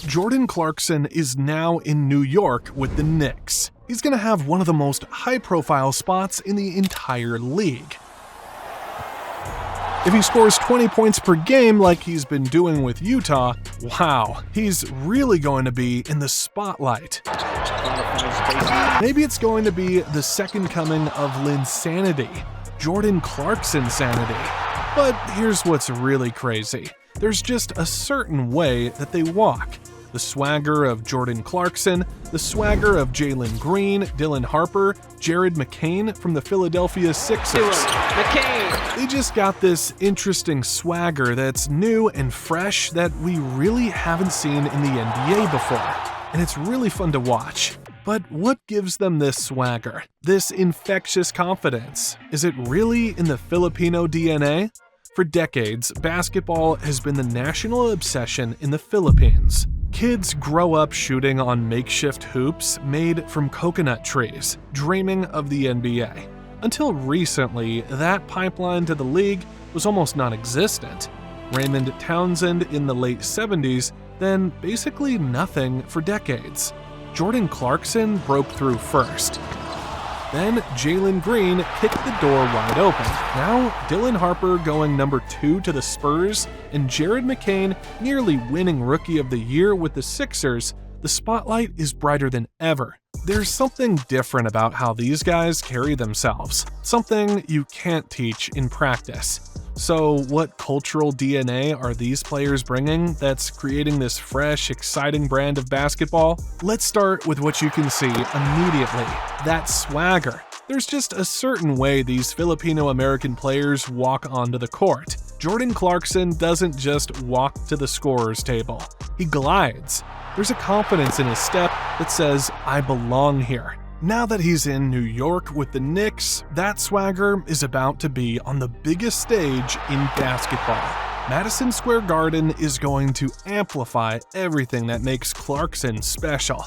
Jordan Clarkson is now in New York with the Knicks. He's going to have one of the most high-profile spots in the entire league. If he scores 20 points per game like he's been doing with Utah, wow, he's really going to be in the spotlight. Maybe it's going to be the second coming of Linsanity, Jordan Clarkson sanity. But here's what's really crazy. There's just a certain way that they walk. The swagger of Jordan Clarkson, the swagger of Jalen Green, Dylan Harper, Jared McCain from the Philadelphia Sixers. They just got this interesting swagger that's new and fresh that we really haven't seen in the NBA before. And it's really fun to watch. But what gives them this swagger, this infectious confidence? Is it really in the Filipino DNA? For decades, basketball has been the national obsession in the Philippines. Kids grow up shooting on makeshift hoops made from coconut trees, dreaming of the NBA. Until recently, that pipeline to the league was almost non-existent. Raymond Townsend in the late 70s, then basically nothing for decades. Jordan Clarkson broke through first. Then Jalen Green kicked the door wide open. Now Dylan Harper going number 2 to the Spurs, and Jared McCain nearly winning Rookie of the Year with the Sixers. The spotlight is brighter than ever. There's something different about how these guys carry themselves, something you can't teach in practice. So what cultural DNA are these players bringing that's creating this fresh, exciting brand of basketball? Let's start with what you can see immediately, that swagger. There's just a certain way these Filipino-American players walk onto the court. Jordan Clarkson doesn't just walk to the scorer's table, he glides. There's a confidence in his step that says, I belong here. Now that he's in New York with the Knicks, that swagger is about to be on the biggest stage in basketball. Madison Square Garden is going to amplify everything that makes Clarkson special.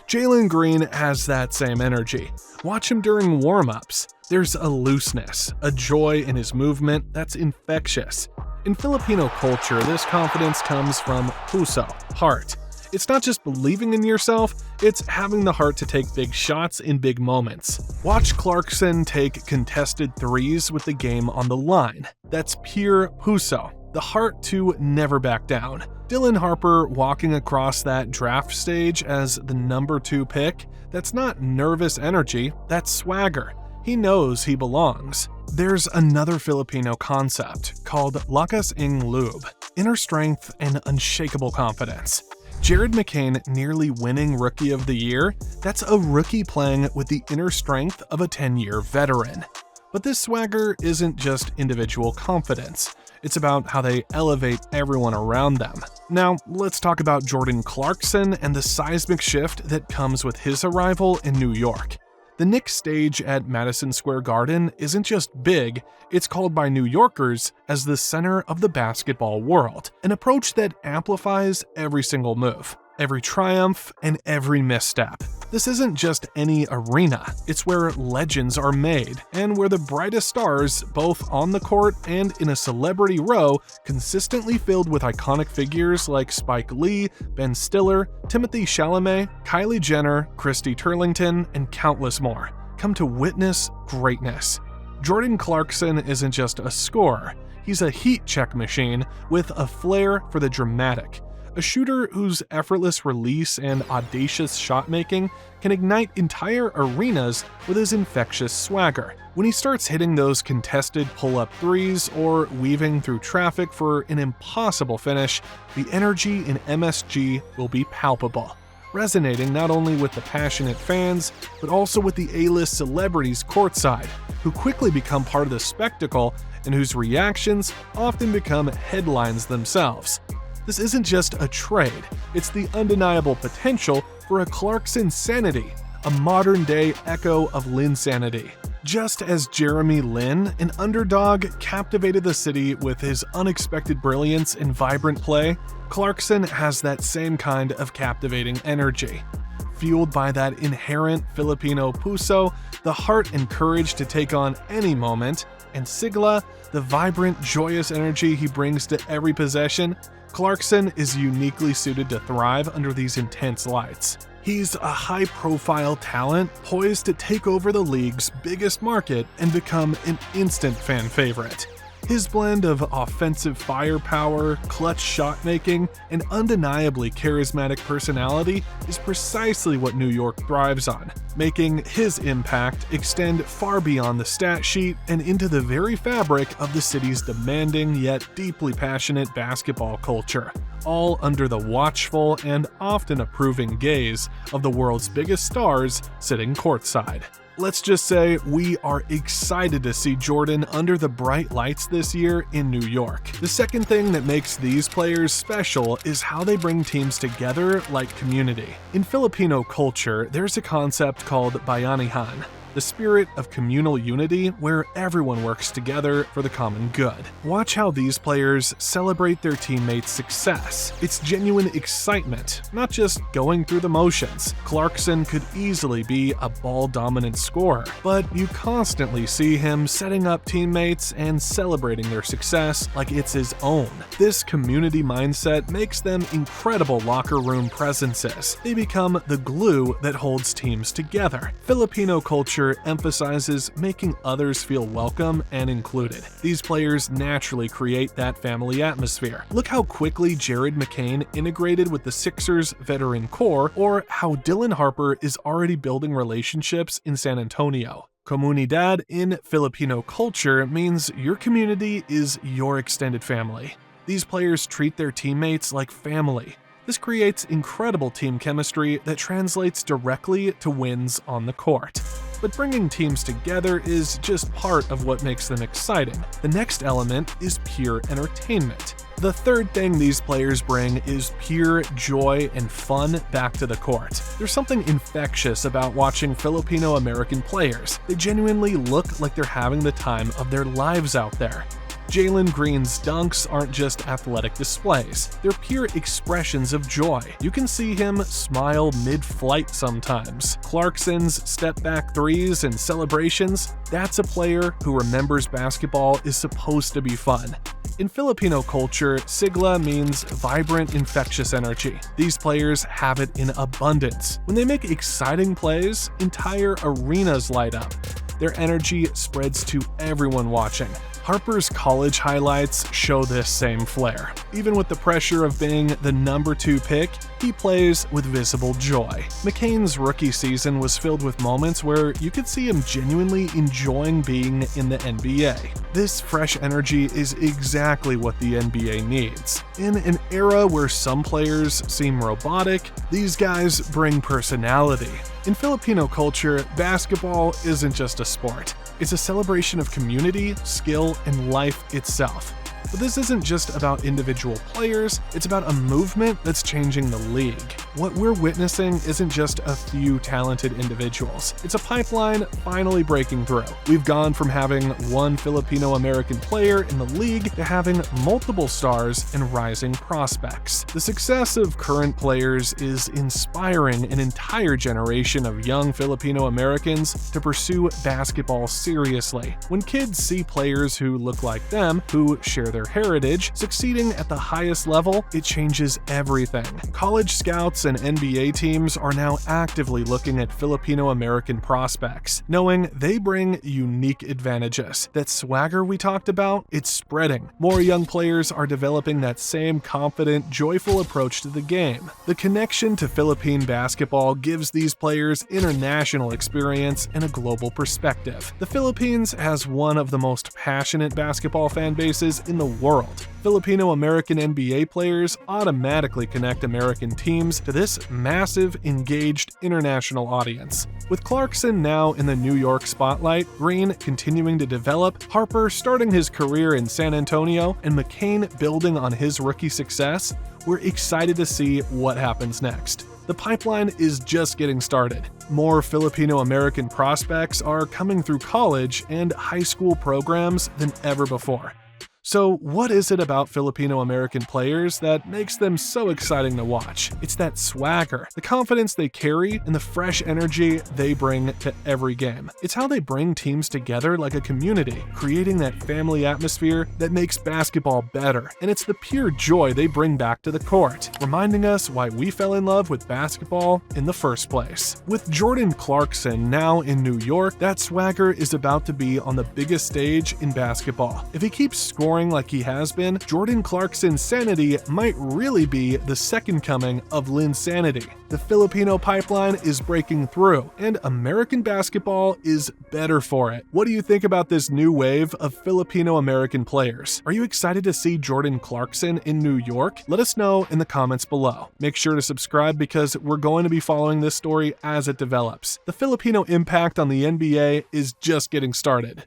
Jalen Green has that same energy. Watch him during warm-ups. There's a looseness, a joy in his movement that's infectious. In Filipino culture, this confidence comes from puso, heart. It's not just believing in yourself, it's having the heart to take big shots in big moments. Watch Clarkson take contested threes with the game on the line. That's pure puso, the heart to never back down. Dylan Harper walking across that draft stage as the number 2 pick, that's not nervous energy, that's swagger. He knows he belongs. There's another Filipino concept called lakas ng loob, inner strength and unshakable confidence. Jared McCain nearly winning Rookie of the Year, that's a rookie playing with the inner strength of a 10-year veteran. But this swagger isn't just individual confidence, it's about how they elevate everyone around them. Now, let's talk about Jordan Clarkson and the seismic shift that comes with his arrival in New York. The Knicks stage at Madison Square Garden isn't just big, it's called by New Yorkers as the center of the basketball world, an approach that amplifies every single move, every triumph, and every misstep. This isn't just any arena, it's where legends are made, and where the brightest stars, both on the court and in a celebrity row, consistently filled with iconic figures like Spike Lee, Ben Stiller, Timothée Chalamet, Kylie Jenner, Christy Turlington, and countless more, come to witness greatness. Jordan Clarkson isn't just a scorer, he's a heat check machine with a flair for the dramatic. A shooter whose effortless release and audacious shot-making can ignite entire arenas with his infectious swagger. When he starts hitting those contested pull-up threes or weaving through traffic for an impossible finish, the energy in MSG will be palpable, resonating not only with the passionate fans, but also with the A-list celebrities courtside, who quickly become part of the spectacle and whose reactions often become headlines themselves. This isn't just a trade, it's the undeniable potential for a Clarkson sanity, a modern-day echo of Linsanity. Just as Jeremy Lin, an underdog, captivated the city with his unexpected brilliance and vibrant play, Clarkson has that same kind of captivating energy. fueled by that inherent Filipino puso, the heart and courage to take on any moment, and Sigla, the vibrant, joyous energy he brings to every possession, Clarkson is uniquely suited to thrive under these intense lights. He's a high-profile talent poised to take over the league's biggest market and become an instant fan favorite. His blend of offensive firepower, clutch shot-making, and undeniably charismatic personality is precisely what New York thrives on, making his impact extend far beyond the stat sheet and into the very fabric of the city's demanding yet deeply passionate basketball culture, all under the watchful and often approving gaze of the world's biggest stars sitting courtside. Let's just say we are excited to see Jordan under the bright lights this year in New York. The second thing that makes these players special is how they bring teams together like community. In Filipino culture, there's a concept called bayanihan, the spirit of communal unity where everyone works together for the common good. Watch how these players celebrate their teammates' success. It's genuine excitement, not just going through the motions. Clarkson could easily be a ball-dominant scorer, but you constantly see him setting up teammates and celebrating their success like it's his own. This community mindset makes them incredible locker room presences. They become the glue that holds teams together. Filipino culture emphasizes making others feel welcome and included. These players naturally create that family atmosphere. Look how quickly Jared McCain integrated with the Sixers veteran core, or how Dylan Harper is already building relationships in San Antonio. Comunidad in Filipino culture means your community is your extended family. These players treat their teammates like family. This creates incredible team chemistry that translates directly to wins on the court. But bringing teams together is just part of what makes them exciting. The next element is pure entertainment. The third thing these players bring is pure joy and fun back to the court. There's something infectious about watching Filipino American players. They genuinely look like they're having the time of their lives out there. Jalen Green's dunks aren't just athletic displays, they're pure expressions of joy. You can see him smile mid-flight sometimes. Clarkson's step-back threes and celebrations, that's a player who remembers basketball is supposed to be fun. In Filipino culture, sigla means vibrant, infectious energy. These players have it in abundance. When they make exciting plays, entire arenas light up. Their energy spreads to everyone watching. Harper's college highlights show this same flair. Even with the pressure of being the number 2 pick, he plays with visible joy. McCain's rookie season was filled with moments where you could see him genuinely enjoying being in the NBA. This fresh energy is exactly what the NBA needs. In an era where some players seem robotic, these guys bring personality. In Filipino culture, basketball isn't just a sport. It's a celebration of community, skill, and life itself. But this isn't just about individual players, it's about a movement that's changing the league. What we're witnessing isn't just a few talented individuals, it's a pipeline finally breaking through. We've gone from having one Filipino-American player in the league to having multiple stars and rising prospects. The success of current players is inspiring an entire generation of young Filipino-Americans to pursue basketball seriously. When kids see players who look like them, who share their heritage, succeeding at the highest level, it changes everything. College scouts and NBA teams are now actively looking at Filipino-American prospects, knowing they bring unique advantages. That swagger we talked about, it's spreading. More young players are developing that same confident, joyful approach to the game. The connection to Philippine basketball gives these players international experience and a global perspective. The Philippines has one of the most passionate basketball fan bases in the world. Filipino-American NBA players automatically connect American teams to this massive, engaged international audience. With Clarkson now in the New York spotlight, Green continuing to develop, Harper starting his career in San Antonio, and McCain building on his rookie success, we're excited to see what happens next. The pipeline is just getting started. More Filipino-American prospects are coming through college and high school programs than ever before. So what is it about Filipino American players that makes them so exciting to watch? It's that swagger, the confidence they carry, and the fresh energy they bring to every game. It's how they bring teams together like a community, creating that family atmosphere that makes basketball better. And it's the pure joy they bring back to the court, reminding us why we fell in love with basketball in the first place. With Jordan Clarkson now in New York, that swagger is about to be on the biggest stage in basketball. If he keeps scoring like he has been, Jordan Clarkson's sanity might really be the second coming of Linsanity. The Filipino pipeline is breaking through, and American basketball is better for it. What do you think about this new wave of Filipino American players? Are you excited to see Jordan Clarkson in New York? Let us know in the comments below. Make sure to subscribe because we're going to be following this story as it develops. The Filipino impact on the NBA is just getting started.